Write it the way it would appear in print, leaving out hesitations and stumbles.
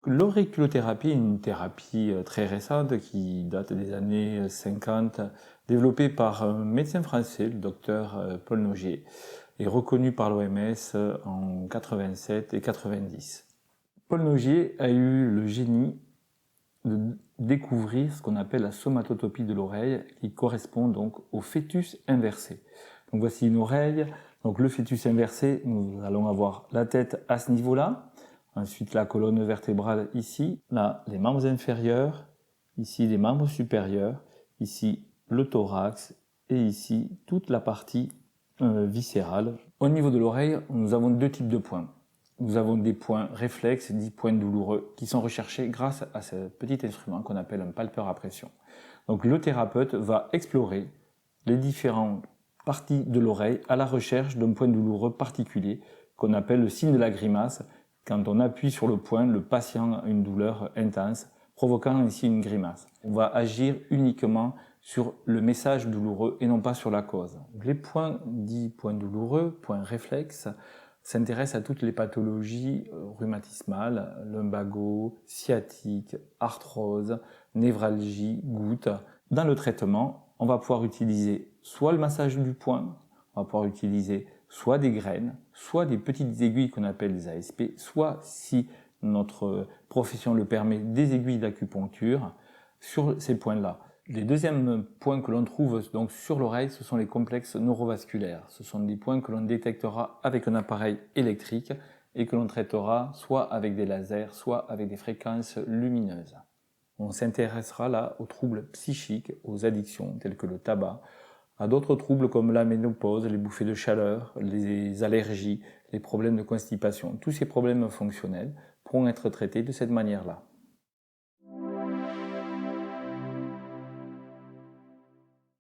L'auriculothérapie est une thérapie très récente qui date des années 50, développée par un médecin français, le docteur Paul Nogier, et reconnue par l'OMS en 87 et 90. Paul Nogier a eu le génie de découvrir ce qu'on appelle la somatotopie de l'oreille, qui correspond donc au fœtus inversé. Donc voici une oreille. Donc le fœtus inversé, nous allons avoir la tête à ce niveau-là, ensuite la colonne vertébrale ici, là les membres inférieurs, ici les membres supérieurs, ici le thorax et ici toute la partie viscérale. Au niveau de l'oreille, nous avons deux types de points. Nous avons des points réflexes, dits points douloureux, qui sont recherchés grâce à ce petit instrument qu'on appelle un palpeur à pression. Donc le thérapeute va explorer les différentes parties de l'oreille à la recherche d'un point douloureux particulier qu'on appelle le signe de la grimace. Quand on appuie sur le point, le patient a une douleur intense, provoquant ici une grimace. On va agir uniquement sur le message douloureux et non pas sur la cause. Les points dits points douloureux, points réflexes, s'intéressent à toutes les pathologies rhumatismales, lumbago, sciatique, arthrose, névralgie, goutte. Dans le traitement, on va pouvoir utiliser soit le massage du point, on va pouvoir utiliser soit des graines, soit des petites aiguilles qu'on appelle des ASP, soit, si notre profession le permet, des aiguilles d'acupuncture sur ces points-là. Les deuxièmes points que l'on trouve donc sur l'oreille, ce sont les complexes neurovasculaires. Ce sont des points que l'on détectera avec un appareil électrique et que l'on traitera soit avec des lasers, soit avec des fréquences lumineuses. On s'intéressera là aux troubles psychiques, aux addictions telles que le tabac, à d'autres troubles comme la ménopause, les bouffées de chaleur, les allergies, les problèmes de constipation. Tous ces problèmes fonctionnels pourront être traités de cette manière-là.